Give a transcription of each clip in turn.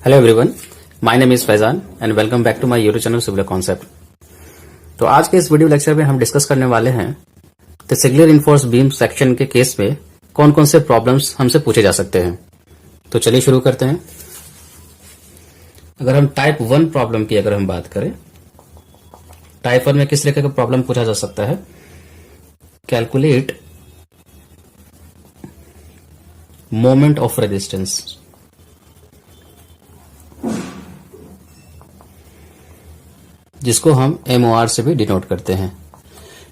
Hello everyone, my name is Faizan and welcome back to my YouTube channel civil concept. तो आज के इस video lecture में हम डिस्कस करने वाले हैं तो सिंगुलर इनफोर्स बीम सेक्शन के केस में कौन कौन से प्रॉब्लम्स हमसे पूछे जा सकते हैं। तो चलिए शुरू करते हैं। अगर हम टाइप 1 प्रॉब्लम की अगर हम बात करें, टाइप 1 में किस तरह का प्रॉब्लम पूछा जा सकता है, कैलकुलेट मोमेंट ऑफ रेजिस्टेंस। जिसको हम MOR से भी डिनोट करते हैं।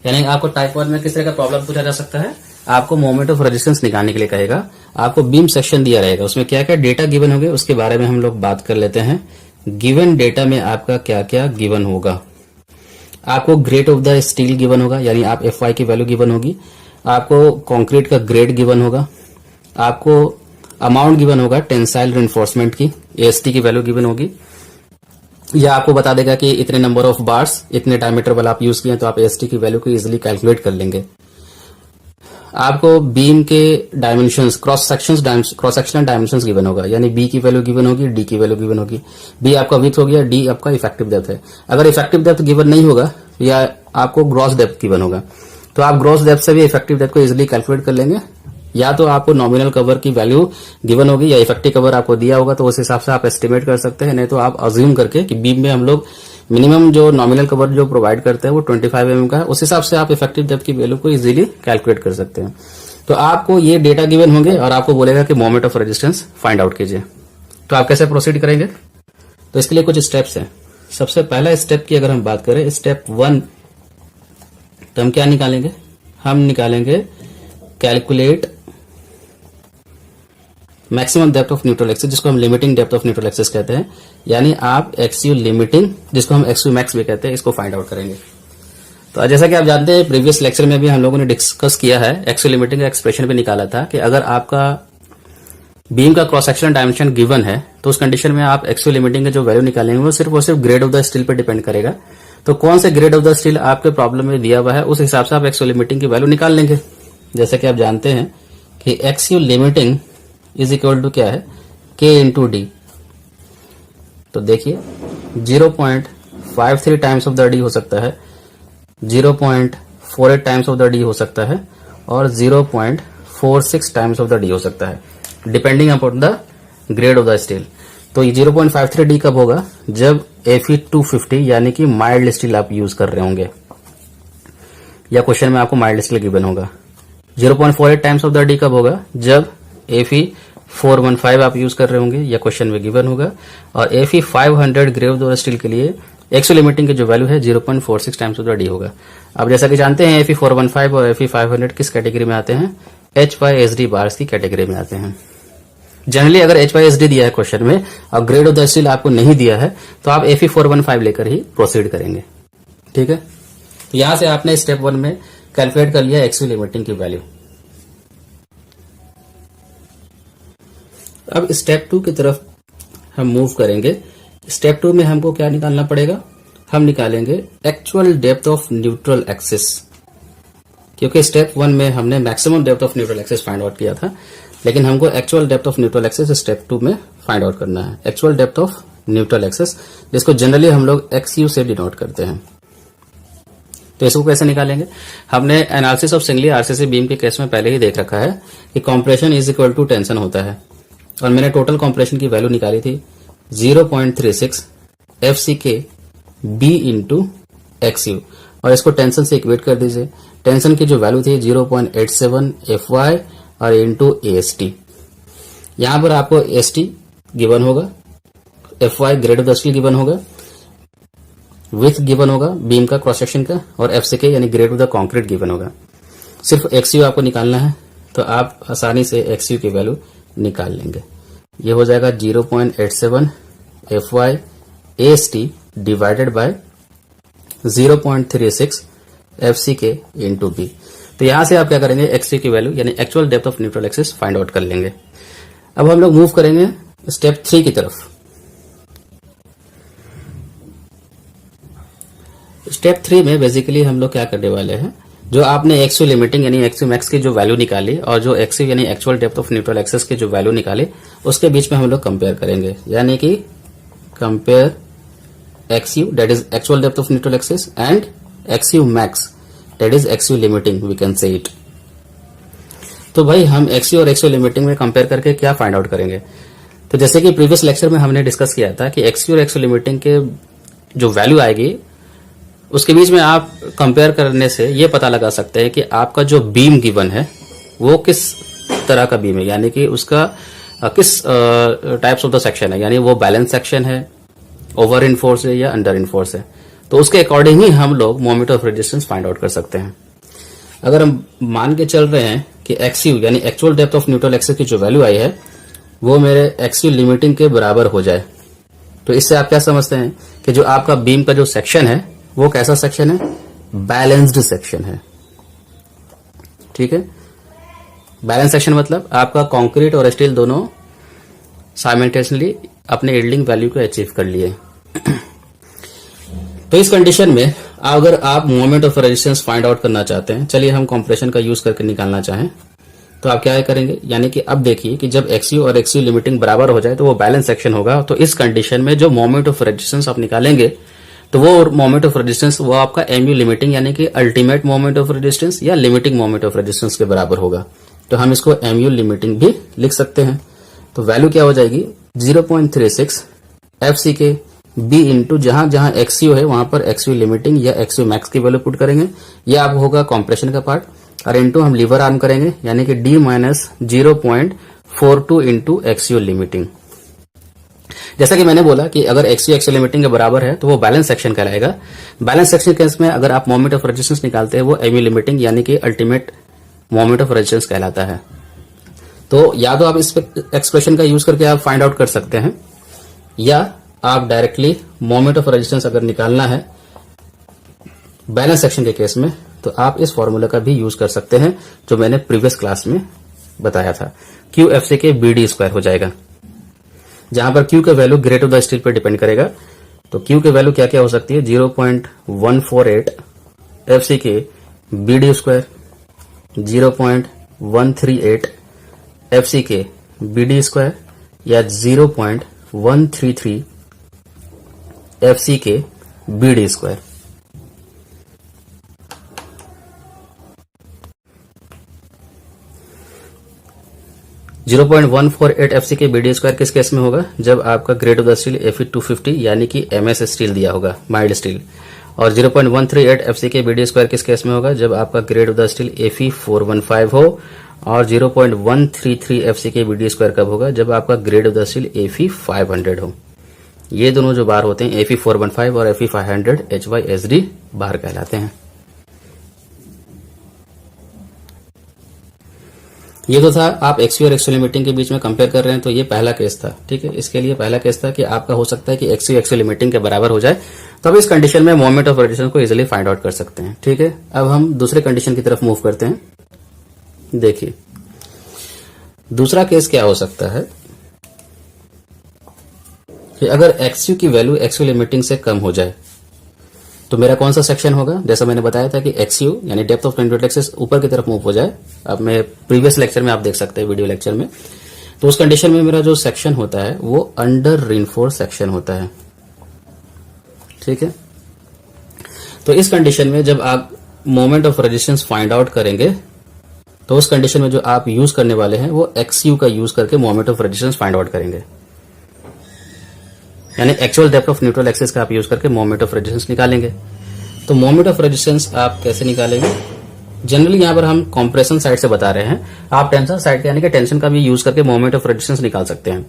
यानी आपको टाइप 1 में किस तरह का प्रॉब्लम पूछा जा सकता है, आपको मोमेंट ऑफ रेजिस्टेंस निकालने के लिए कहेगा। आपको बीम सेक्शन दिया रहेगा, उसमें क्या क्या डेटा गिवन होंगे उसके बारे में हम लोग बात कर लेते हैं। गिवन डेटा में आपका क्या क्या गिवन होगा, आपको grade of the steel given होगा, यानी आप FY की वैल्यू गिवन होगी। आपको कंक्रीट का ग्रेड गिवन होगा। आपको अमाउंट गिवन होगा टेंसाइल रिइंफोर्समेंट की, AST की वैल्यू गिवन होगी। या आपको बता देगा कि इतने नंबर ऑफ बार्स, इतने डायमीटर वाला आप यूज किए तो आप AST की वैल्यू को इजीली कैलकुलेट कर लेंगे। आपको बीम के dimensions, cross sectional dimensions given होगा, यानी B की वैल्यू गिवन होगी, D की वैल्यू गिवन होगी। B आपका विड्थ हो गया, D आपका इफेक्टिव डेप्थ है। अगर इफेक्टिव डेप्थ गिवन नहीं होगा या आपको ग्रॉस डेप्थ गिवन होगा तो आप ग्रॉस डेप्थ से भी इफेक्टिव डेप्थ को इजीली कैलकुलेट कर लेंगे। या तो आपको नॉमिनल कवर की वैल्यू गिवन होगी या इफेक्टिव कवर आपको दिया होगा तो उस हिसाब से आप एस्टिमेट कर सकते हैं। नहीं तो आप अज्यूम करके कि बीम में हम लोग मिनिमम जो नॉमिनल कवर जो प्रोवाइड करते हैं वो 25 mm का है, उस हिसाब से आप इफेक्टिव डेप्थ की वैल्यू को इजीली कैलकुलेट कर सकते हैं। तो आपको ये डेटा गिवन होंगे और आपको बोलेगा कि moment of resistance find out कीजिए। तो आप कैसे प्रोसीड करेंगे, तो इसके लिए कुछ स्टेप्स हैं। सबसे पहला स्टेप की अगर हम बात करें, स्टेप 1, तो हम क्या निकालेंगे, हम निकालेंगे calculate maximum depth of neutral axis, जिसको हम limiting depth of neutral axis कहते हैं। यानी आप XU लिमिटिंग, जिसको हम XU मैक्स भी कहते हैं, इसको फाइंड आउट करेंगे। तो जैसा कि आप जानते हैं प्रीवियस लेक्चर में भी हम लोगों ने डिस्कस किया है, XU लिमिटिंग का एक्सप्रेशन भी निकाला था कि अगर आपका बीम का क्रॉस सेक्शनल डायमेंशन गिवन है तो उस कंडीशन में आप XU लिमिटिंग के जो वैल्यू निकालेंगे वो सिर्फ और सिर्फ ग्रेड ऑफ द स्टील पर डिपेंड करेगा। तो कौन से ग्रेड ऑफ द स्टील आपके प्रॉब्लम में दिया हुआ है उस हिसाब से आप XU लिमिटिंग की वैल्यू निकाल लेंगे। जैसे कि आप जानते हैं कि XU limiting is equal to क्या है, K इंटू D। तो देखिए 0.53 टाइम्स ऑफ द D हो सकता है, 0.48 टाइम्स ऑफ द D हो सकता है और 0.46 टाइम्स ऑफ द D हो सकता है, depending upon the grade of the steel. तो ये 0.53 D कब होगा, जब Fe250 यानी कि माइल्ड स्टील आप यूज कर रहे होंगे, या क्वेश्चन में आपको माइल्ड स्टील गिवन होगा। 0.48 टाइम्स ऑफ द D कब होगा, जब Fe415 आप यूज कर रहे होंगे, या क्वेश्चन में गिवन होगा। और Fe500 ग्रेड ऑफ स्टील के लिए XU लिमिटिंग की जो वैल्यू है 0.46 टाइम्स ऑफ द D होगा। अब जैसा कि जानते हैं Fe415 और Fe500 किस कैटेगरी में आते हैं, HYSD बार्स की कैटेगरी में आते हैं। जनरली अगर HYSD दिया है क्वेश्चन में और ग्रेड ऑफ द स्टील आपको नहीं दिया है तो आप Fe415 लेकर ही प्रोसीड करेंगे। ठीक है, तो यहां से आपने स्टेप 1 में कैलकुलेट कर लिया XU लिमिटिंग की वैल्यू। अब स्टेप 2 की तरफ हम मूव करेंगे। स्टेप 2 में हमको क्या निकालना पड़ेगा, हम निकालेंगे actual depth of neutral axis. क्योंकि स्टेप 1 में हमने maximum depth of neutral axis find out किया था, लेकिन हमको actual depth of neutral axis step 2 में फाइंड आउट करना है। Actual depth of neutral axis, जिसको जनरली हम लोग XU से डिनोट करते हैं। तो इसको कैसे निकालेंगे, हमने analysis of singly RCC beam के केस में पहले ही देख रखा है कि compression is equal to tension होता है, और मैंने टोटल कॉम्प्रेशन की वैल्यू निकाली थी 0.36 FCK B इंटू XU, और इसको टेंशन से इक्वेट कर दीजिए। टेंशन की जो वैल्यू थी 0.87 FY और इंटू AST। यहां पर आपको AST गिवन होगा, FY grade of the steel given होगा, विथ गिवन होगा बीम का क्रॉस सेक्शन का, और FCK यानी grade of the concrete given होगा। सिर्फ XU आपको निकालना है तो आप आसानी से XU की वैल्यू निकाल लेंगे। ये हो जाएगा 0.87 FY AST divided by 0.36 FCK into B। तो यहां से आप क्या करेंगे, XU की वैल्यू यानी actual depth of neutral axis find out कर लेंगे। अब हम लोग मूव करेंगे स्टेप 3 की तरफ। स्टेप 3 में बेसिकली हम लोग क्या करने वाले हैं, जो आपने एक्सयू लिमिटिंग यानी एक्सयू मैक्स की जो वैल्यू निकाली और जो एक्सयू यानी actual depth of neutral axis की जो वैल्यू निकाली, उसके बीच में हम लोग कंपेयर करेंगे, यानी कि compare x u that is actual depth of neutral axis and x u max that is x u limiting, we can say it. तो भाई हम एक्सयू और एक्सयू लिमिटिंग में कंपेयर करके क्या फाइंड आउट करेंगे? तो जैसे कि प्रीवियस लेक्चर में हमने डिस्कस किया था कि एक्सयू और एक्सयू लिमिटिंग के जो वैल्यू आएगी उसके बीच में आप कंपेयर करने से ये पता लगा सकते हैं कि आपका जो बीम गिवन है वो किस तरह का बीम है, यानी कि उसका किस टाइप्स ऑफ द सेक्शन है, यानी वो बैलेंस सेक्शन है, ओवर इनफोर्स है या अंडर इनफोर्स है। तो उसके अकॉर्डिंग ही हम लोग moment of resistance find out कर सकते हैं। अगर हम मान के चल रहे हैं कि एक्सयू यानी actual depth of neutral axis की जो वैल्यू आई है वो मेरे एक्सयू लिमिटिंग के बराबर हो जाए, तो इससे आप क्या समझते हैं कि जो आपका बीम का जो सेक्शन है वो कैसा सेक्शन है? बैलेंस्ड सेक्शन है। ठीक है, बैलेंस सेक्शन मतलब आपका कंक्रीट और स्टील दोनों साइमल्टेनियसली अपने यील्डिंग वैल्यू को अचीव कर लिए। तो इस कंडीशन में अगर आप moment of resistance find out करना चाहते हैं, चलिए हम कंप्रेशन का यूज करके निकालना चाहें, तो आप क्या करेंगे, यानी कि अब देखिए कि जब एक्सयू और एक्सयू लिमिटिंग बराबर हो जाए तो वो बैलेंस सेक्शन होगा। तो इस कंडीशन में जो मोमेंट ऑफ रेजिस्टेंस आप निकालेंगे तो वो मोमेंट ऑफ रेजिस्टेंस वो आपका एमयू लिमिटिंग यानी कि अल्टीमेट मोमेंट ऑफ रेजिस्टेंस या लिमिटिंग मोमेंट ऑफ रेजिस्टेंस के बराबर होगा। तो हम इसको एमयू लिमिटिंग भी लिख सकते हैं। तो वैल्यू क्या हो जाएगी? 0.36 एफसी के बी इंटू जहां जहां एक्सयू है वहां पर एक्सयू लिमिटिंग या एक्सयू मैक्स की वैल्यू पुट करेंगे, यह आप होगा कॉम्प्रेशन का पार्ट, और इंटू हम लीवर आर्म करेंगे यानी कि डी माइनस 0.42 इंटू एक्सयू लिमिटिंग। जैसा कि मैंने बोला कि अगर एक्सयू एक्सयू लिमिटिंग के बराबर है तो वो बैलेंस सेक्शन कहलाएगा। बैलेंस सेक्शन केस में अगर आप मोमेंट ऑफ रेजिस्टेंस निकालते हैं वो एमयू लिमिटिंग यानी कि अल्टीमेट मोमेंट ऑफ रेजिस्टेंस कहलाता है। तो या तो आप इस एक्सप्रेशन का यूज करके आप फाइंड आउट कर सकते हैं, या आप डायरेक्टली मोमेंट ऑफ रेजिस्टेंस अगर निकालना है बैलेंस सेक्शन के केस में तो आप इस फॉर्मूला का भी यूज कर सकते हैं जो मैंने प्रीवियस क्लास में बताया था। Q F c k b d square हो जाएगा, जहां पर क्यू का value great of the steel पर डिपेंड करेगा। तो क्यू की वैल्यू क्या क्या हो सकती है? 0.148 f c k b d square, 0.138 f c k b d square, या 0.133 f c k b d square. Zero 0.148 f c k b d square किस केस में होगा? जब आपका grade of the steel Fe 250 यानी कि एमएस स्टील दिया होगा, माइल्ड स्टील। और 0.138 एफसी के बीडी स्क्वायर किस केस में होगा? जब आपका grade of the steel Fe 415 हो। और 0.133 एफसी के बीडी स्क्वायर कब होगा? जब आपका grade of the steel Fe 500 हो। ये दोनों जो बार होते हैं Fe 415 और Fe 500 HYSD बार कहलाते हैं। ये तो था आप एक्सयू और एक्सयू लिमिटिंग के बीच में कंपेयर कर रहे हैं, तो ये पहला केस था। ठीक है, इसके लिए पहला केस था कि आपका हो सकता है कि एक्सयू एक्सयू लिमिटिंग के बराबर हो जाए, तो अब इस कंडीशन में मोमेंट ऑफ रेजिस्टेंस को इजीली फाइंड आउट कर सकते हैं। ठीक है, अब हम दूसरे कंडीशन की तरफ मूव करते हैं। देखिए दूसरा केस क्या हो सकता है कि अगर एक्सयू की वैल्यू एक्सयू लिमिटिंग से कम हो जाए तो मेरा कौन सा सेक्शन होगा? जैसा मैंने बताया था कि एक्सयू यानी डेप्थ ऑफ न्यूट्रल एक्सिस ऊपर की तरफ मूव हो जाए। अब मैं प्रीवियस लेक्चर में आप देख सकते हैं, वीडियो लेक्चर में, तो उस कंडीशन में मेरा जो सेक्शन होता है वो अंडर रीइंफोर्स सेक्शन होता है। ठीक है, तो इस कंडीशन में जब आप moment of resistance find out करेंगे तो उस कंडीशन में जो आप यूज करने वाले हैं वो एक्सयू का यूज करके moment of resistance find out करेंगे, यानी actual depth of neutral axis का आप यूज करके मोमेंट ऑफ रेजिस्टेंस निकालेंगे। तो मोमेंट ऑफ रेजिस्टेंस आप कैसे निकालेंगे? जनरली यहां पर हम कंप्रेशन साइड से बता रहे हैं, आप टेंशन साइड यानी कि टेंशन का भी यूज करके मोमेंट ऑफ रेजिस्टेंस निकाल सकते हैं।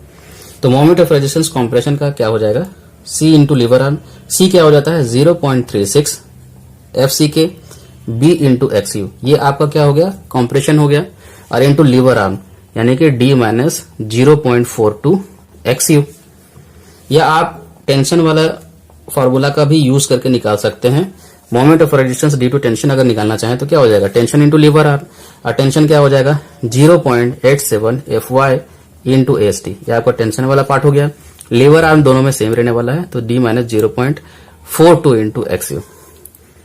तो मोमेंट ऑफ रेजिस्टेंस कंप्रेशन का क्या हो जाएगा? C into lever arm. C क्या हो जाता है? 0.36 FC के B इंटू एक्सयू, ये आपका क्या हो गया? कंप्रेशन हो गया। और इंटू लीवर आर्म यानी कि D माइनस 0.42 XU, या आप टेंशन वाला फॉर्मूला का भी यूज करके निकाल सकते हैं। Moment of resistance due to tension अगर निकालना चाहें तो क्या हो जाएगा? टेंशन इंटू लीवर आर्म, और टेंशन क्या हो जाएगा? 0.87 FY इंटू AST, यह आपका टेंशन वाला पार्ट हो गया। लीवर आर्म दोनों में सेम रहने वाला है, तो D माइनस 0.42 इंटू XU।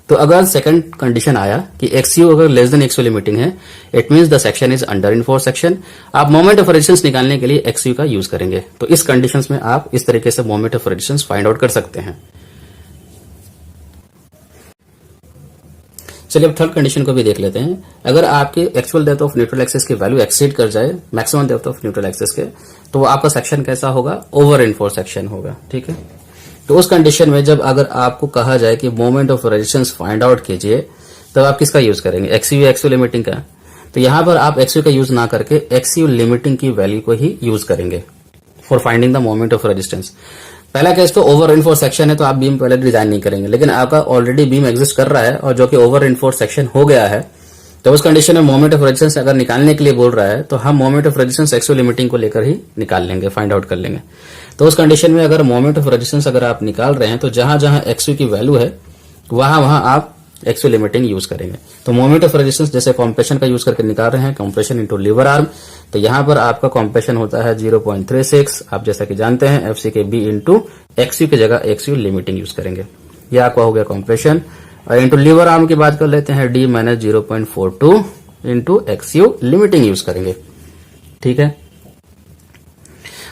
तो अगर सेकंड कंडीशन आया कि XU अगर लेस देन XU लिमिटिंग है, it means the section is under enforce section, आप मोमेंट ऑफ रेजिस्टेंस निकालने के लिए XU का यूज करेंगे। तो इस कंडीशंस में आप इस तरीके से moment of resistance find out कर सकते हैं। चलिए अब थर्ड कंडीशन को भी देख लेते हैं। अगर आपके actual depth of neutral axis की वैल्यू एक्सीड कर जाए maximum depth of neutral axis के, तो आपका सेक्शन कैसा होगा? ओवर इन्फोर्स सेक्शन होगा। ठीक है, तो उस कंडीशन में जब अगर आपको कहा जाए कि moment of resistance find out कीजिए, तब आप किसका यूज करेंगे? XU लिमिटिंग का। तो यहां पर आप XU का यूज ना करके XU लिमिटिंग की वैल्यू को ही यूज करेंगे for finding the moment of resistance. पहला केस तो ओवर इन्फोर्स सेक्शन है, तो आप बीम पहले डिजाइन नहीं करेंगे, लेकिन आपका ऑलरेडी बीम एग्जिस्ट कर रहा है और जो कि ओवर इन्फोर्स सेक्शन हो गया है, तो उस कंडीशन में मोमेंट ऑफ रेजिस्टेंस अगर निकालने के लिए बोल रहा है, तो हम moment of resistance XU limiting को लेकर ही निकाल लेंगे, फाइंड आउट कर लेंगे। तो उस कंडीशन में अगर मोमेंट ऑफ रेजिस्टेंस अगर आप निकाल रहे हैं, तो जहां जहां XU की वैल्यू है वहां वहां आप XU लिमिटिंग यूज करेंगे। तो मोमेंट ऑफ रेजिस्टेंस जैसे कॉम्प्रेशन का यूज करके निकाल रहे हैं, कॉम्प्रेशन इंटू लीवर आर्म, तो यहां पर आपका कॉम्प्रेशन होता है 0.36, आप जैसा कि जानते हैं FCKB इंटू XU की जगह XU लिमिटिंग यूज करेंगे। यह आपका हो गया कॉम्प्रेशन, और इंटू लीवर आर्म की बात कर लेते हैं, D minus 0.42 into XU limiting use करेंगे। ठीक है,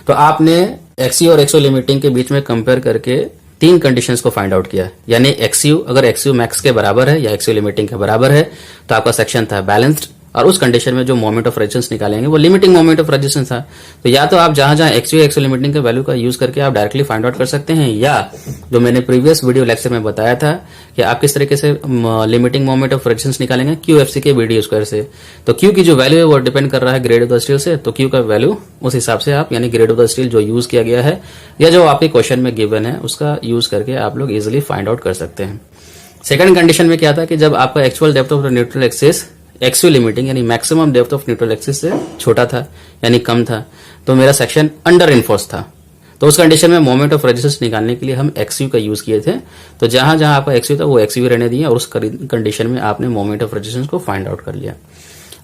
तो आपने XU और XU लिमिटिंग के बीच में कंपेयर करके तीन कंडीशंस को फाइंड आउट किया, यानी XU अगर XU मैक्स के बराबर है या XU लिमिटिंग के बराबर है, तो आपका सेक्शन था बैलेंस्ड, और उस कंडीशन में जो मोमेंट ऑफ रेजिस्टेंस निकालेंगे वो लिमिटिंग मोमेंट ऑफ रेजिस्टेंस था। तो या तो आप जहां जहां XU XU लिमिटिंग के वैल्यू का यूज करके आप डायरेक्टली फाइंड आउट कर सकते हैं, या जो मैंने प्रीवियस वीडियो लेक्चर में बताया था कि आप किस तरीके से लिमिटिंग मोमेंट ऑफ रेजिस्टेंस निकालेंगे, QFC के BD स्क्वायर से। तो Q की जो वैल्यू है वो डिपेंड कर रहा है ग्रेड ऑफ द स्टील से, तो Q का वैल्यू उस हिसाब से आप, यानी ग्रेड ऑफ द स्टील जो यूज किया गया है या जो आपके क्वेश्चन में गिवन है, उसका यूज करके आप लोग इजिली फाइंड आउट कर सकते हैं। सेकंड कंडीशन में क्या था कि जब आपका actual depth of neutral axis XU limiting यानी maximum depth of neutral axis से छोटा था, यानी कम था, तो मेरा सेक्शन अंडर इन्फोर्स था। तो उस कंडीशन में मोमेंट ऑफ रेजिस्टेंस निकालने के लिए हम XU का यूज किए थे। तो जहां जहां आपका XU था वो XU रहने दिया, और उस कंडीशन में आपने मोमेंट ऑफ रेजिस्टेंस को फाइंड आउट कर लिया।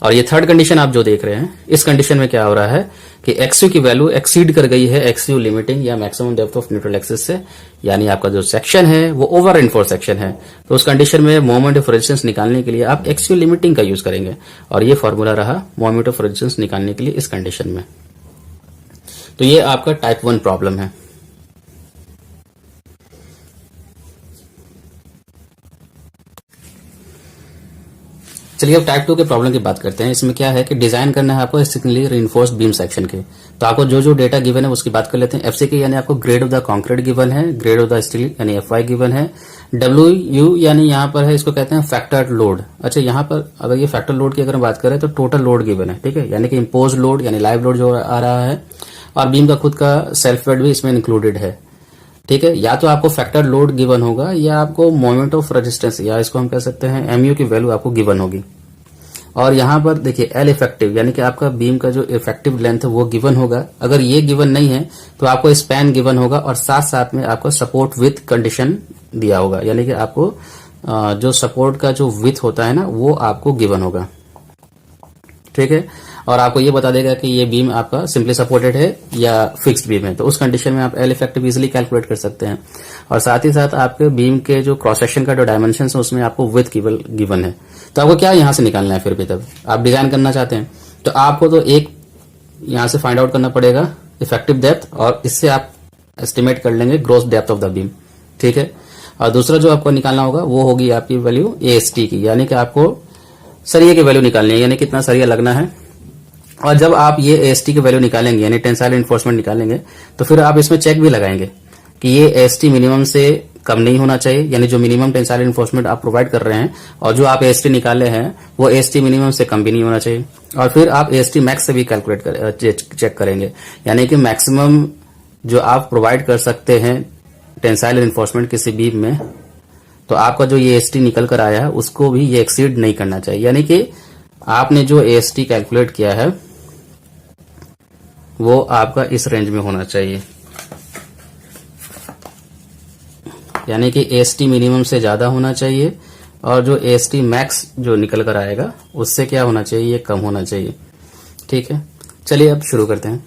और ये थर्ड कंडीशन आप जो देख रहे हैं, इस कंडीशन में क्या हो रहा है कि XU की वैल्यू एक्सीड कर गई है XU लिमिटिंग या maximum depth of neutral axis से, यानी आपका जो सेक्शन है वो ओवर इन्फोर्स सेक्शन है। तो उस कंडीशन में मोमेंट ऑफ रेजिस्टेंस निकालने के लिए आप XU लिमिटिंग का यूज करेंगे, और ये फॉर्मूला रहा मोमेंट ऑफ रेजिस्टेंस निकालने के लिए इस कंडीशन में। तो ये आपका टाइप 1 प्रॉब्लम है। चलिए अब टाइप 2 के प्रॉब्लम की बात करते हैं। इसमें क्या है कि डिजाइन करना है आपको स्ट्रिक्टली रिइंफोर्स्ड बीम सेक्शन के। तो आपको जो जो डेटा गिवन है उसकी बात कर लेते हैं। FCK यानी आपको grade of the concrete given है, ग्रेड ऑफ द स्टील यानी FY गिवन है, WU यानी यहाँ पर है, इसको कहते हैं फैक्टर लोड। अच्छा, यहाँ पर अगर ये फैक्टर लोड की अगर बात करें तो टोटल लोड गिवन है, ठीक है, यानी कि इम्पोज लोड यानी लाइव लोड जो आ रहा है, और बीम का खुद का सेल्फ वेट भी इसमें इंक्लूडेड है। ठीक है, या तो आपको फैक्टर लोड गिवन होगा या आपको मोमेंट ऑफ रेजिस्टेंस, या इसको हम कह सकते हैं MU की वैल्यू आपको गिवन होगी। और यहां पर देखिए L इफेक्टिव यानी कि आपका बीम का जो इफेक्टिव लेंथ है वो गिवन होगा। अगर ये गिवन नहीं है तो आपको स्पैन गिवन होगा, और साथ साथ में आपको सपोर्ट विथ कंडीशन दिया होगा, यानी कि आपको जो सपोर्ट का जो विथ होता है ना वो आपको गिवन होगा। ठीक है, और आपको ये बता देगा कि ये बीम आपका सिंपली सपोर्टेड है या फिक्स्ड बीम है। तो उस कंडीशन में आप L इफेक्टिव इजिली कैलकुलेट कर सकते हैं। और साथ ही साथ आपके बीम के जो क्रॉस सेक्शन का जो डायमेंशन है उसमें आपको विथ गिवन है। तो आपको क्या यहां से निकालना है? फिर भी तब आप डिजाइन करना चाहते हैं तो आपको तो एक यहां से फाइंड आउट करना पड़ेगा इफेक्टिव डेप्थ, और इससे आप एस्टिमेट कर लेंगे gross depth of the beam. ठीक है, और दूसरा जो आपको निकालना होगा वो होगी आपकी वैल्यू AST की, यानी कि आपको सरिये की वैल्यू निकालनी है, यानी कितना सरिया लगना है। और जब आप ये AST की वैल्यू निकालेंगे यानी टेंसाइल इन्फोर्समेंट निकालेंगे, तो फिर आप इसमें चेक भी लगाएंगे कि ये AST मिनिमम से कम नहीं होना चाहिए, यानी जो मिनिमम टेंसाइल इन्फोर्समेंट आप प्रोवाइड कर रहे हैं और जो आप AST निकाले हैं वो AST मिनिमम से कम भी नहीं होना चाहिए। और फिर आप AST मैक्स से भी चेक करेंगे, यानी कि मैक्सिमम जो आप प्रोवाइड कर सकते हैं टेंसाइल इन्फोर्समेंट किसी बीम में, तो आपका जो ये AST निकल कर आया है उसको भी ये एक्सीड नहीं करना चाहिए, यानी कि आपने जो AST कैलकुलेट किया है वो आपका इस रेंज में होना चाहिए, यानी कि AST मिनिमम से ज्यादा होना चाहिए, और जो AST मैक्स जो निकल कर आएगा उससे क्या होना चाहिए, ये कम होना चाहिए। ठीक है, चलिए अब शुरू करते हैं।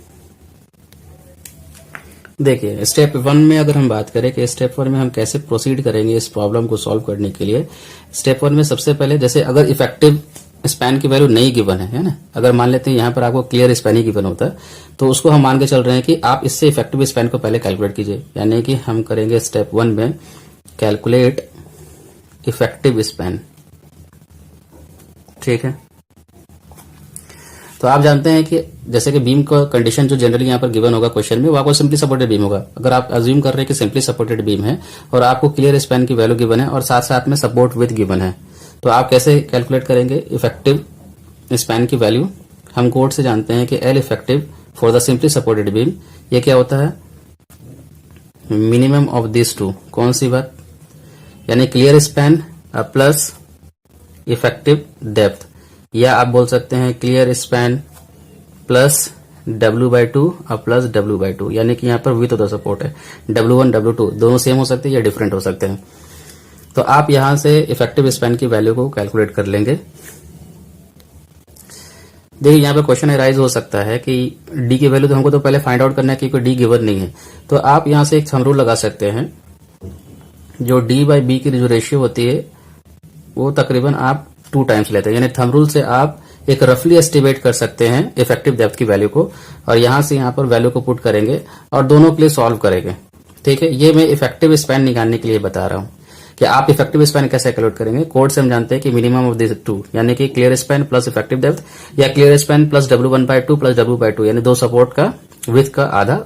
देखिए स्टेप 1 में अगर हम बात करें कि स्टेप 1 में हम कैसे प्रोसीड करेंगे इस प्रॉब्लम को सॉल्व करने के लिए। स्टेप 1 में सबसे पहले जैसे अगर इफेक्टिव स्पैन की वैल्यू नहीं गिवन है ना, अगर मान लेते हैं यहाँ पर आपको क्लियर स्पैन ही गिवन होता है तो उसको हम मान के चल रहे हैं कि आप इससे इफेक्टिव स्पैन को पहले कैलकुलेट कीजिए। यानी कि हम करेंगे स्टेप 1 में कैलकुलेट इफेक्टिव स्पैन। ठीक है, तो आप जानते हैं कि जैसे कि बीम का कंडीशन जो जनरली यहाँ पर गिवन होगा क्वेश्चन में वो आपको सिंपली सपोर्टेड बीम होगा। अगर आप अज्यूम कर रहे हैं कि सिंपली सपोर्टेड बीम है और आपको क्लियर स्पैन की वैल्यू गिवन है और साथ साथ में सपोर्ट विथ गिवन है, तो आप कैसे कैलकुलेट करेंगे इफेक्टिव स्पैन की वैल्यू। हम कोड से जानते हैं कि L effective for the simply supported beam ये क्या होता है, मिनिमम ऑफ दिस टू। कौन सी बात, यानी clear span plus effective depth, या आप बोल सकते हैं क्लियर स्पैन प्लस W/2 और प्लस W/2, यानी कि यहाँ पर विथ ऑफ द सपोर्ट है W1 W2 दोनों सेम हो सकते हैं या डिफरेंट हो सकते हैं। तो आप यहां से इफेक्टिव स्पैन की वैल्यू को कैलकुलेट कर लेंगे। देखिए यहाँ पे क्वेश्चन अराइज हो सकता है कि डी की वैल्यू तो हमको तो पहले फाइंड आउट करना है क्योंकि डी गिवन नहीं है। तो आप यहां से एक थंब रूल लगा सकते हैं, जो D/B की जो रेशियो होती है वो तकरीबन आप 2 टाइम्स लेते हैं। यानी थंब रूल से आप एक रफली एस्टिमेट कर सकते हैं इफेक्टिव डेप्थ की वैल्यू को, और यहां से यहां पर वैल्यू को पुट करेंगे और दोनों के लिए सॉल्व करेंगे। ठीक है, ये मैं इफेक्टिव स्पैन निकालने के लिए बता रहा हूं कि आप इफेक्टिव स्पैन कैसे कैलकुलेट करेंगे। कोड से हम जानते हैं कि मिनिमम ऑफ दिस टू, यानी कि clear span plus effective depth या clear span plus W1/2 plus W/2, यानी दो सपोर्ट का विथ का आधा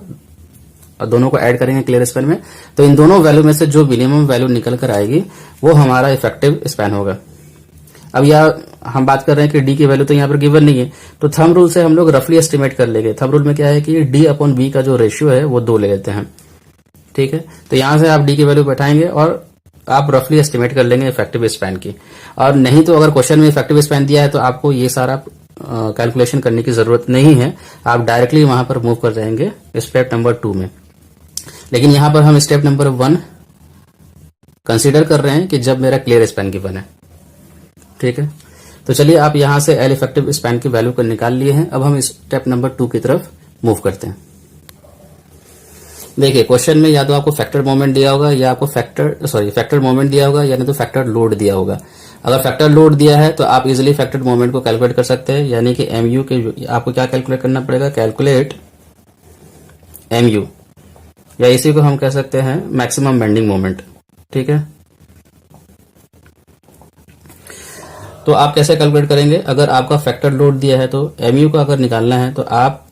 और दोनों को ऐड करेंगे क्लियर स्पैन में। तो इन दोनों वैल्यू में से जो मिनिमम वैल्यू निकल कर आएगी वो हमारा इफेक्टिव स्पैन होगा। अब यह हम बात कर रहे हैं कि डी की वैल्यू तो यहाँ पर गिवन नहीं है, तो थंब रूल से हम लोग रफली एस्टिमेट कर लेंगे। थंब रूल में क्या है कि D/B का जो रेशियो है वो 2 ले लेते हैं। ठीक है, तो यहां से आप डी की वैल्यू बैठाएंगे और आप रफली एस्टिमेट कर लेंगे इफेक्टिव स्पैन की। और नहीं तो अगर क्वेश्चन में इफेक्टिव स्पैन दिया है तो आपको ये सारा कैलकुलेशन करने की जरूरत नहीं है, आप डायरेक्टली वहां पर मूव कर जाएंगे स्टेप नंबर 2 में। लेकिन यहां पर हम स्टेप नंबर 1 कंसीडर कर रहे हैं कि जब मेरा क्लियर स्पैन गिवन है। ठीक है, तो चलिए आप यहां से एल इफेक्टिव स्पैन की वैल्यू को निकाल लिए हैं। अब हम स्टेप नंबर 2 की तरफ मूव करते हैं। देखिए क्वेश्चन में या तो आपको फैक्टर मोमेंट दिया होगा या आपको फैक्टर मोमेंट दिया होगा या नहीं तो फैक्टर लोड दिया होगा। अगर फैक्टर लोड दिया है तो आप इजिली फैक्टर मोमेंट को कैलकुलेट कर सकते हैं, यानी कि MU के आपको क्या कैलकुलेट करना पड़ेगा, कैलकुलेट MU, या इसी को हम कह सकते हैं मैक्सिमम बेंडिंग मोमेंट। ठीक है, तो आप कैसे कैलकुलेट करेंगे, अगर आपका फैक्टर लोड दिया है तो MU को अगर निकालना है तो आप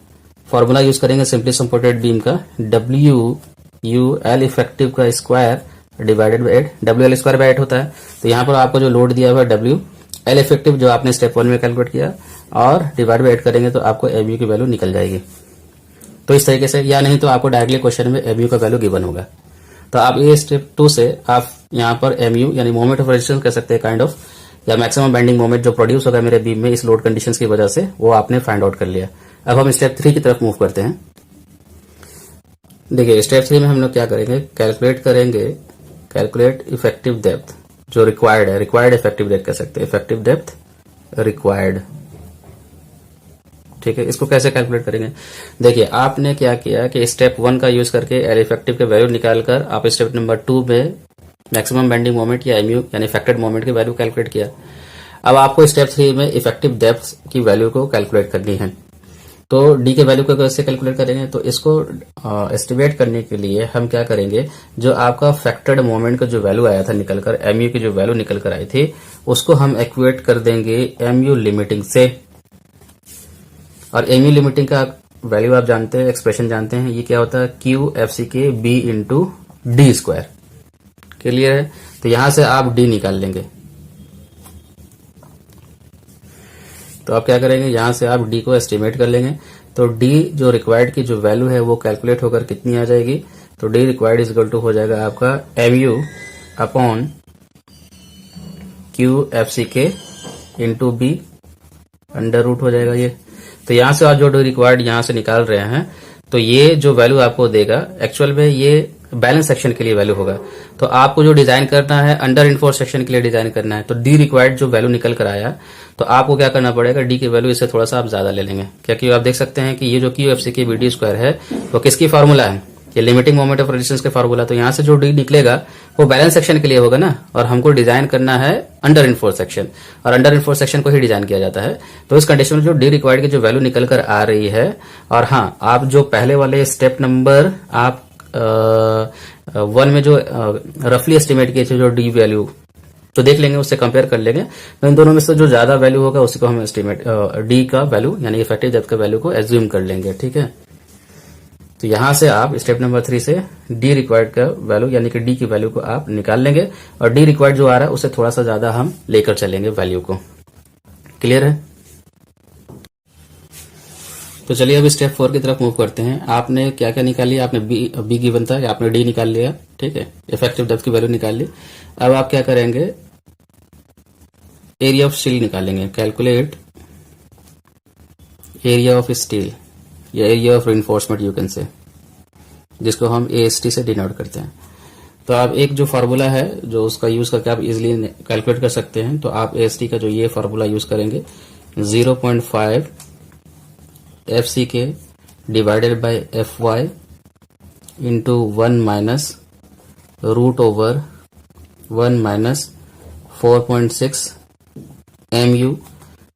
फॉर्मूला यूज करेंगे सिंपली सपोर्टेड बीम का, WL इफेक्टिव का square divided by 8, WL square by 8 होता है। तो यहाँ पर आपको जो लोड दिया हुआ है WL इफेक्टिव जो आपने स्टेप 1 में कैलकुलेट किया और डिवाइड बाय 8 करेंगे तो आपको MU की वैल्यू निकल जाएगी। तो इस तरीके से, या नहीं तो आपको डायरेक्टली क्वेश्चन में MU का वैल्यू गिवन होगा। तो आप ये स्टेप 2 से आप यहाँ पर MU यानी मोमेंट ऑफ रेजिस्टेंस कह सकते हैं काइंड ऑफ, या मैक्सिमम बेंडिंग मोमेंट जो प्रोड्यूस होगा मेरे बीम में इस लोड कंडीशंस की वजह से, वो आपने फाइंड आउट कर लिया। अब हम स्टेप 3 की तरफ मूव करते हैं। देखिए स्टेप 3 में हम लोग क्या करेंगे, कैलकुलेट इफेक्टिव डेप्थ जो रिक्वायर्ड है, रिक्वायर्ड इफेक्टिव डेप्थ कह सकते हैं, इफेक्टिव डेप्थ रिक्वायर्ड। ठीक है, इसको कैसे कैलकुलेट करेंगे, देखिए आपने क्या किया कि स्टेप 1 का यूज करके एल इफेक्टिव के वैल्यू निकालकर आप स्टेप नंबर 2 में मैक्सिमम बेंडिंग मोमेंट या MU यानी इफेक्टेड मोमेंट की वैल्यू कैलकुलेट किया। अब आपको स्टेप 3 में इफेक्टिव डेप्थ की वैल्यू को कैलकुलेट करनी है। तो डी के वैल्यू को कैसे कैलकुलेट करेंगे, तो इसको एस्टिमेट करने के लिए हम क्या करेंगे, जो आपका फैक्टर्ड मोमेंट का जो वैल्यू आया था निकलकर, MU की जो वैल्यू निकल कर आई थी उसको हम इक्वेट कर देंगे MU लिमिटिंग से। और MU लिमिटिंग का वैल्यू आप जानते हैं, एक्सप्रेशन जानते हैं, ये क्या होता है, QFCK B into D square. Clear है, तो यहां से आप D निकाल लेंगे। तो आप क्या करेंगे, यहां से आप D को एस्टिमेट कर लेंगे। तो D जो रिक्वायर्ड की जो वैल्यू है वो कैलकुलेट होकर कितनी आ जाएगी, तो D required is equal to हो जाएगा आपका MU upon QFCK into B under root हो जाएगा ये। तो यहां से आप जो D रिक्वायर्ड यहां से निकाल रहे हैं तो ये जो वैल्यू आपको देगा एक्चुअल में ये बैलेंस सेक्शन के लिए वैल्यू होगा। तो आपको जो डिजाइन करना है अंडर इनफोर्स सेक्शन के लिए डिजाइन करना है, तो डी रिक्वायर्ड जो वैल्यू निकल कर आया तो आपको क्या करना पड़ेगा, डी की वैल्यू इससे थोड़ा सा आप ज्यादा ले लेंगे, क्योंकि आप देख सकते हैं कि ये जो QFCK BD स्क्वायर है वो किसकी फॉर्मूला है, ये लिमिटिंग मोमेंट ऑफ रेजिस्टेंस के फार्मूला, तो यहां से जो डी निकलेगा वो बैलेंस सेक्शन के लिए होगा ना, और हमको डिजाइन करना है अंडर इनफोर्स सेक्शन, और अंडर इनफोर्स सेक्शन को ही डिजाइन किया जाता है। तो इस कंडीशन में जो डी रिक्वायर्ड की जो वैल्यू निकल कर आ रही है, और हाँ, आप जो पहले वाले स्टेप नंबर आप 1 में जो रफली एस्टिमेट किए थे जो डी वैल्यू, तो देख लेंगे, उससे कंपेयर कर लेंगे। तो इन दोनों में से जो ज्यादा वैल्यू होगा उसी को हम एस्टिमेट डी का वैल्यू यानी इफेक्टिव डेप्थ का वैल्यू को एज्यूम कर लेंगे। ठीक है, तो यहां से आप स्टेप नंबर 3 से डी रिक्वायर्ड का वैल्यू यानी कि डी की वैल्यू को आप निकाल लेंगे, और डी रिक्वायर्ड जो आ रहा है उससे थोड़ा सा ज्यादा हम लेकर चलेंगे वैल्यू को। क्लियर है? तो चलिए अब स्टेप 4 की तरफ मूव करते हैं। आपने क्या क्या निकाल लिया? आपने बी गिवन था, आपने डी निकाल लिया। ठीक है, इफेक्टिव डेप्थ की वैल्यू निकाल ली। अब आप क्या करेंगे? एरिया ऑफ स्टील निकालेंगे। कैलकुलेट एरिया ऑफ स्टील या area of reinforcement you can say, जिसको हम AST से डिनोट करते हैं। तो आप एक जो फार्मूला है जो उसका यूज करके आप इजिली कैलकुलेट कर सकते हैं, तो आप AST का जो ये फार्मूला यूज करेंगे 0.5 FCK divided by FY into 1 minus root over 1 minus 4.6 MU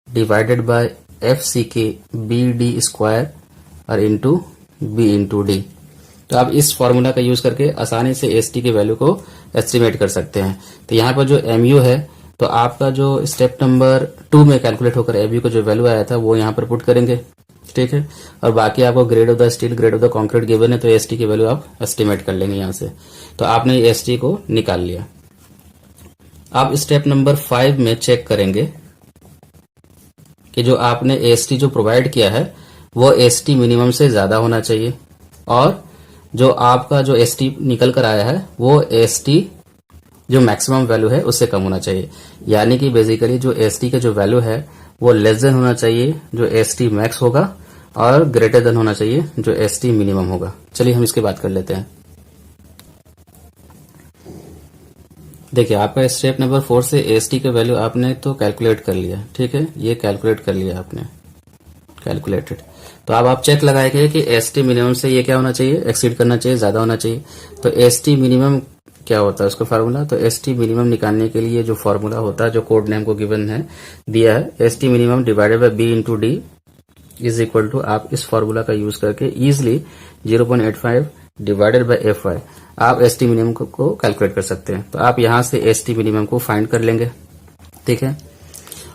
divided by FCK BD square और इंटू B इंटू डी। तो आप इस फॉर्मूला का यूज करके आसानी से AST के वैल्यू को एस्टिमेट कर सकते हैं। तो यहाँ पर जो MU है, तो आपका जो स्टेप नंबर 2 में कैलकुलेट होकर MU को जो वैल्यू आया था वो यहाँ पर पुट करेंगे। ठीक है, और बाकी आपको grade of the steel, grade of the concrete given है, तो AST की वैल्यू आप एस्टिमेट कर लेंगे यहाँ से। तो आपने AST को निकाल लिया। आप स्टेप नंबर 5 में चेक करेंगे कि जो आपने AST जो प्रोवाइड किया है वो AST मिनिमम से ज्यादा होना चाहिए, और जो आपका जो AST निकल कर आया है वो AST जो मैक्सिमम वैल्यू है उससे कम होना चाहिए। यानी कि बेसिकली जो AST का जो वैल्यू है वो लेस देन होना चाहिए जो AST मैक्स होगा, और ग्रेटर देन होना चाहिए जो AST मिनिमम होगा। चलिए हम इसकी बात कर लेते हैं। देखिए, आपका स्टेप नंबर 4 से AST का वैल्यू आपने तो कैलकुलेट कर लिया। ठीक है, ये कैलकुलेट कर लिया आपने, कैलकुलेटेड। तो अब आप चेक लगाएंगे कि AST मिनिमम से ये क्या होना चाहिए, एक्सीड करना चाहिए, ज्यादा होना चाहिए। तो AST मिनिमम क्या होता है उसका फार्मूला? तो AST मिनिमम निकालने के लिए जो फार्मूला होता है, जो कोड नेम को गिवन है, दिया है, AST minimum divided by B into d is equal to, आप इस फार्मूला का यूज करके इजिली 0.85 डिवाइडेड बाय FY आप AST मिनिमम को कैलकुलेट कर सकते हैं। तो आप यहां से AST मिनिमम को फाइंड कर लेंगे। ठीक है,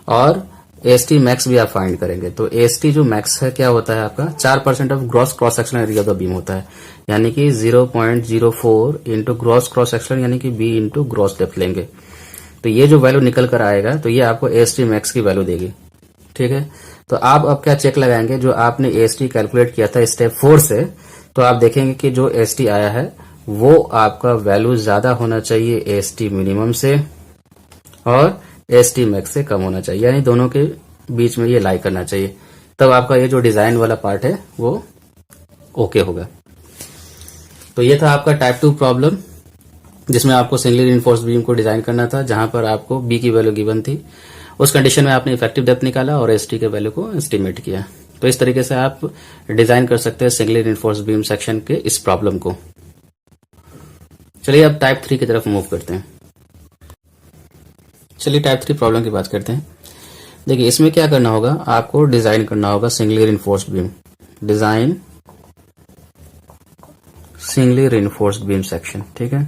और AST मैक्स भी आप फाइंड करेंगे। तो AST जो मैक्स है क्या होता है आपका 4% of gross cross sectional area of the beam होता है, यानी कि 0.04 इंटू ग्रॉस क्रॉस सेक्शन यानी कि B इंटू ग्रॉस डेप्थ लेंगे। तो ये जो वैल्यू निकल कर आएगा तो ये आपको AST मैक्स की वैल्यू देगी। ठीक है, तो आप अब क्या चेक लगाएंगे, जो आपने AST कैलकुलेट किया था स्टेप 4 से, तो आप देखेंगे कि जो AST आया है वो आपका वैल्यू ज्यादा होना चाहिए AST मिनिमम से, और AST मैक्स से कम होना चाहिए, यानी दोनों के बीच में ये लाई करना चाहिए। तब आपका ये जो डिजाइन वाला पार्ट है वो ओके होगा। तो ये था आपका टाइप 2 प्रॉब्लम, जिसमें आपको सिंगली रिइंफोर्स्ड बीम को डिजाइन करना था, जहां पर आपको B की वैल्यू गिवन थी। उस कंडीशन में आपने इफेक्टिव डेप्थ निकाला और AST के वैल्यू को एस्टिमेट किया। तो इस तरीके से आप डिजाइन कर सकते हैं सिंगली रिइंफोर्स्ड बीम सेक्शन के इस प्रॉब्लम को। चलिए अब टाइप 3 की तरफ मूव करते हैं। चलिए टाइप 3 प्रॉब्लम की बात करते हैं। देखिए, इसमें क्या करना होगा, आपको डिजाइन करना होगा singly reinforced beam, design singly reinforced beam section. ठीक है,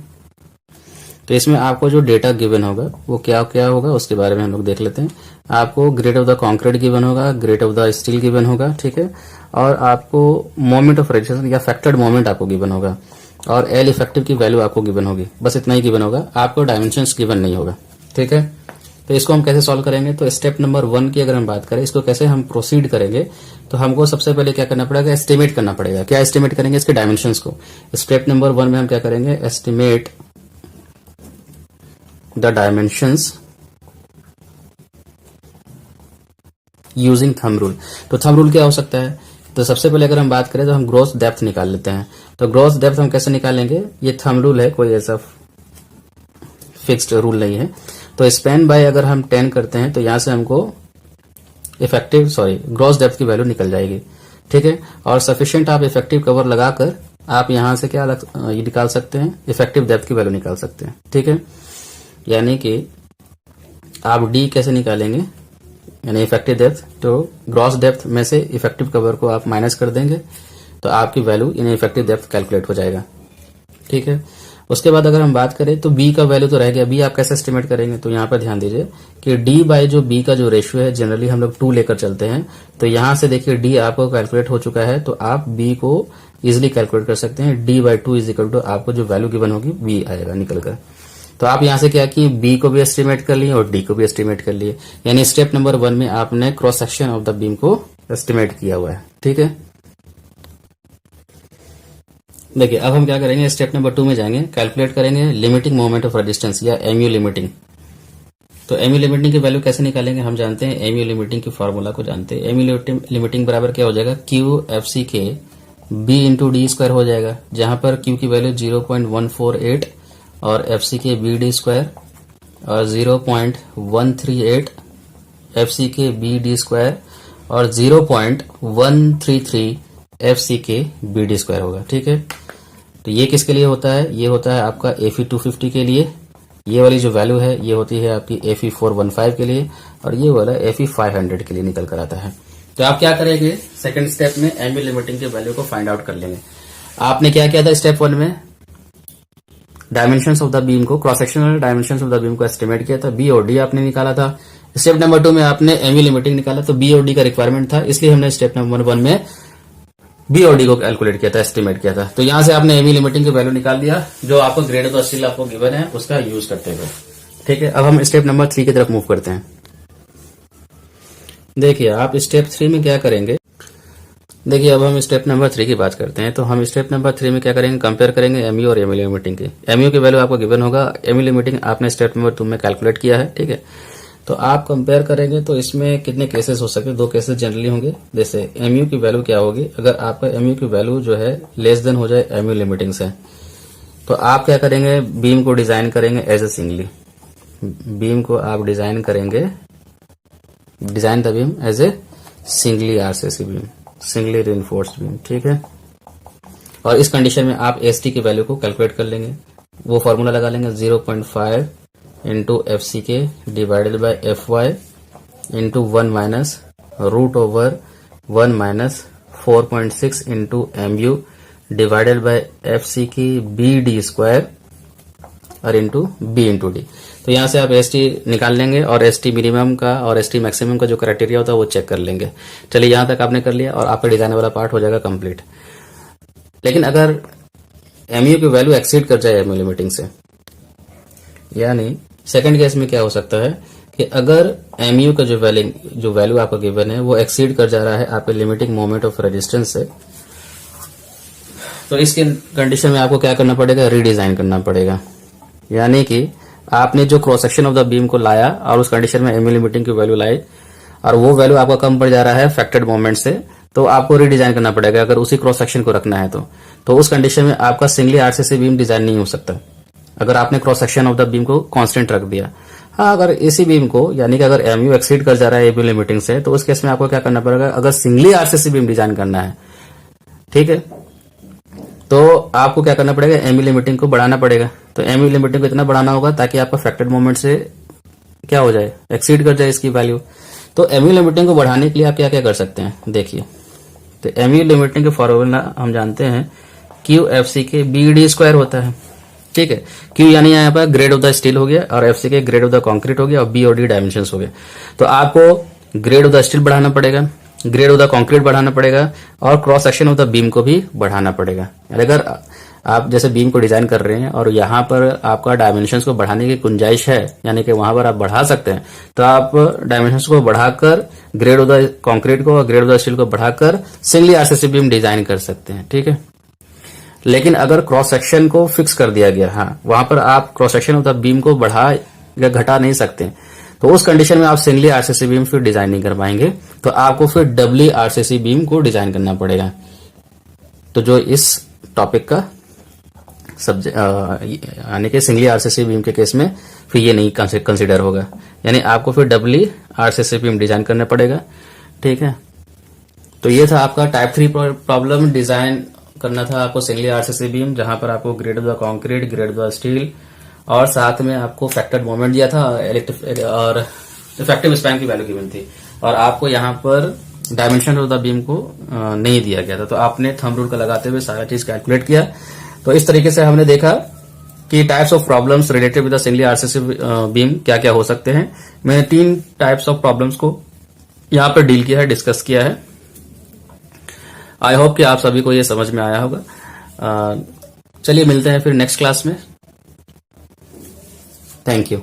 तो इसमें आपको जो डेटा गिवन होगा वो क्या क्या होगा उसके बारे में हम लोग देख लेते हैं। आपको grade of the concrete given होगा, grade of the steel given होगा। ठीक है, और आपको मोमेंट ऑफ रेजिस्टेंस या फैक्टर्ड मोमेंट आपको गिवन होगा, और एल इफेक्टिव की वैल्यू आपको गिवन होगी। बस इतना ही गिवन होगा, आपको डायमेंशंस गिवन नहीं होगा। ठीक है, तो इसको हम कैसे सॉल्व करेंगे? तो स्टेप नंबर 1 की अगर हम बात करें, इसको कैसे हम प्रोसीड करेंगे, तो हमको सबसे पहले क्या करना पड़ेगा, एस्टिमेट करना पड़ेगा। क्या एस्टिमेट करेंगे? इसके डायमेंशंस को। स्टेप नंबर 1 में हम क्या करेंगे, estimate the dimensions using thumb rule. तो थंब रूल क्या हो सकता है? तो सबसे पहले अगर हम बात करें तो हम ग्रॉस डेप्थ निकाल लेते हैं। तो ग्रॉस डेप्थ हम कैसे निकालेंगे? ये थंब रूल है, कोई ऐसा फिक्स्ड रूल नहीं है। तो स्पैन बाय अगर हम 10 करते हैं तो यहां से हमको ग्रॉस डेप्थ की वैल्यू निकल जाएगी। ठीक है, और सफिशिएंट आप इफेक्टिव कवर लगाकर आप यहां से क्या ये निकाल सकते हैं, इफेक्टिव डेप्थ की वैल्यू निकाल सकते हैं। ठीक है, यानी कि आप डी कैसे निकालेंगे, यानी इफेक्टिव डेप्थ, तो ग्रॉस डेप्थ में से इफेक्टिव कवर को आप माइनस कर देंगे तो आपकी value in effective depth calculate हो जाएगा। ठीक है, उसके बाद अगर हम बात करें तो बी का वैल्यू तो रह गया, बी आप कैसे एस्टिमेट करेंगे, तो यहाँ पर ध्यान दीजिए कि डी बाय जो बी का जो रेशियो है जनरली हम लोग 2 लेकर चलते हैं। तो यहां से देखिए डी आपको कैलकुलेट हो चुका है, तो आप बी को इजिली कैलकुलेट कर सकते हैं। D by 2 is equal to आपको जो वैल्यू गिवन होगी बी आएगा निकल कर। तो आप यहां से क्या किए, बी को भी एस्टिमेट कर लिए और डी को भी एस्टिमेट कर लिए, यानी स्टेप नंबर 1 में आपने cross section of the beam को एस्टिमेट किया हुआ है। ठीक है, देखिए अब हम क्या करेंगे, स्टेप नंबर 2 में जाएंगे, कैलकुलेट करेंगे लिमिटिंग मोमेंट ऑफ रेजिस्टेंस या एमयू लिमिटिंग। तो एमयू लिमिटिंग की वैल्यू कैसे निकालेंगे, हम जानते हैं एमयू लिमिटिंग की फॉर्मूला को जानते हैं। एमयू लिमिटिंग बराबर क्या हो जाएगा, Q F c k B into D square हो जाएगा, जहां पर क्यू की वैल्यू 0.148 और F c k b d square और 0.138 f c k b d square और 0.133 f c k b d square होगा। ठीक है, तो ये किसके लिए होता है, ये होता है आपका एफई 250 के लिए, ये वाली जो वैल्यू है ये होती है आपकी एफई 415 के लिए, और ये वाला एफई 500 के लिए निकल कर आता है। तो आप क्या करेंगे, सेकंड स्टेप में एमयू लिमिटिंग की वैल्यू को फाइंड आउट कर लेंगे। आपने क्या किया था स्टेप 1 में, डायमेंशंस ऑफ द बीम को, cross sectional dimensions of the beam को एस्टिमेट किया था, बी और डी आपने निकाला था। स्टेप नंबर 2 में आपने एमयू लिमिटिंग निकाला, तो बी और डी का रिक्वायरमेंट था, इसलिए हमने स्टेप नंबर 1 में बी और डी को कैलकुलेट किया था, एस्टिमेट किया था। तो यहां से आपने एमयू लिमिटिंग की वैल्यू निकाल दिया, जो आपको ग्रेड ऑफ द स्टील आपको गिवन है उसका यूज करते हुए। ठीक है, अब हम स्टेप नंबर 3 की तरफ मूव करते हैं। देखिए आप स्टेप 3 में क्या करेंगे, देखिए अब हम स्टेप नंबर 3 की बात करते हैं। तो हम स्टेप नंबर 3 में क्या करेंगे, कंपेयर करेंगे एमयू और एमयू लिमिटिंग की। एमयू की वैल्यू आपको गिवन होगा, एमयू लिमिटिंग आपने स्टेप नंबर 2 में कैलकुलेट किया है। ठीक है, तो आप कंपेयर करेंगे तो इसमें कितने केसेस हो सकते हैं, 2 केसेस जनरली होंगे। जैसे एमयू की वैल्यू क्या होगी, अगर आपका एमयू की वैल्यू जो है लेस देन हो जाए एमयू लिमिटिंग से, तो आप क्या करेंगे, बीम को डिजाइन करेंगे एज ए सिंगली, बीम को आप डिजाइन करेंगे, design the beam as a singly RCC beam, singly reinforced beam. ठीक है, और इस कंडीशन में आप एसटी की वैल्यू को कैलकुलेट कर लेंगे, वो फॉर्मूला लगा लेंगे 0.5 into f c k divided by f y into 1 minus root over 1 minus 4.6 into m u divided by f c k b d square और इंटू बी इंटू डी। तो यहां से आप एस टी निकाल लेंगे और एस टी मिनिमम का और एस टी मैक्सिमम का जो क्राइटेरिया होता है वो चेक कर लेंगे। चलिए यहां तक आपने कर लिया और आपका डिजाइन वाला पार्ट हो जाएगा कंप्लीट। लेकिन अगर एमयू की वैल्यू एक्सीड कर जाए एमयू लिमिटिंग से, यानी सेकंड केस में क्या हो सकता है कि अगर एमयू का जो वैल्यू आपका गिवन है वो एक्सीड कर जा रहा है आपके लिमिटिंग मोमेंट ऑफ रेजिस्टेंस से, तो इसके कंडीशन में आपको क्या करना पड़ेगा, रीडिजाइन करना पड़ेगा। यानी कि आपने जो cross section of the beam को लाया और उस कंडीशन में एमयू लिमिटिंग की वैल्यू लाई और वो वैल्यू आपका कम पड़ जा रहा है फैक्टेड मोमेंट से, तो आपको रीडिजाइन करना पड़ेगा अगर उसी क्रॉस सेक्शन को रखना है तो उस कंडीशन में आपका सिंगली आरसीसी बीम डिजाइन नहीं हो सकता अगर आपने cross section of the beam को कांस्टेंट रख दिया। हाँ, अगर इसी बीम को यानी कि अगर एमयू एक्सीड कर जा रहा है एमयू लिमिटिंग से, तो उस केस में आपको क्या करना पड़ेगा, अगर सिंगली आरसीसी बीम डिजाइन करना है, ठीक है, तो आपको क्या करना पड़ेगा, एमयू लिमिटिंग को बढ़ाना पड़ेगा। तो एमयू लिमिटिंग को इतना बढ़ाना होगा ताकि आपका फैक्टेड मोमेंट से क्या हो जाए, एक्सीड कर जाए इसकी वैल्यू। तो एमयू लिमिटिंग को बढ़ाने के लिए आप क्या क्या कर सकते हैं, देखिए। तो एमयू लिमिटिंग के फॉर्मूला हम जानते हैं, Q F c k b d square होता है। ठीक है, क्यू यानी यहाँ पर ग्रेड ऑफ द स्टील हो गया और एफ सी के ग्रेड ऑफ द कंक्रीट हो गया और बी और डी डायमेंशन हो गया। तो आपको ग्रेड ऑफ द स्टील बढ़ाना पड़ेगा, ग्रेड ऑफ द कंक्रीट बढ़ाना पड़ेगा और cross section of the beam को भी बढ़ाना पड़ेगा। अगर आप जैसे बीम को डिजाइन कर रहे हैं और यहाँ पर आपका डायमेंशंस को बढ़ाने की गुंजाइश है, यानी कि वहां पर आप बढ़ा सकते हैं, तो आप डायमेंशंस को बढ़ाकर ग्रेड ऑफ द कंक्रीट को और ग्रेड ऑफ द स्टील को बढ़ाकर सिंगली आरसीसी बीम डिजाइन कर सकते हैं। ठीक है, लेकिन अगर क्रॉस सेक्शन को फिक्स कर दिया गया, हाँ, वहां पर आप cross section of the beam को बढ़ा या घटा नहीं सकते, तो उस कंडीशन में आप सिंगली आरसीसी बीम फिर डिजाइन नहीं कर पाएंगे, तो आपको फिर डबली आरसीसी बीम को डिजाइन करना पड़ेगा। तो जो इस टॉपिक का सब्जेक्ट यानी कि सिंगली आरसीसी बीम के केस में फिर ये नहीं कंसिडर होगा, यानी आपको फिर डबली आरसीसी बीम डिजाइन करना पड़ेगा। ठीक है, तो ये था आपका टाइप 3 प्रॉब्लम, डिजाइन करना था आपको सिंगली आरसीसी बीम, जहां पर आपको grade of the concrete, grade of the steel और साथ में आपको फैक्टर्ड मोमेंट दिया था और इफेक्टिव स्पैन की वैल्यू गिवन थी, और आपको यहाँ पर डायमेंशन ऑफ द बीम को नहीं दिया गया था। तो आपने थंब रूल का लगाते हुए सारा चीज कैलकुलेट किया। तो इस तरीके से हमने देखा कि types of problems related with the singly RCC beam क्या क्या हो सकते हैं। मैंने 3 टाइप्स ऑफ प्रॉब्लम्स को यहाँ पर डील किया है, डिस्कस किया है। आई होप कि आप सभी को ये समझ में आया होगा। चलिए मिलते हैं फिर नेक्स्ट क्लास में। Thank you.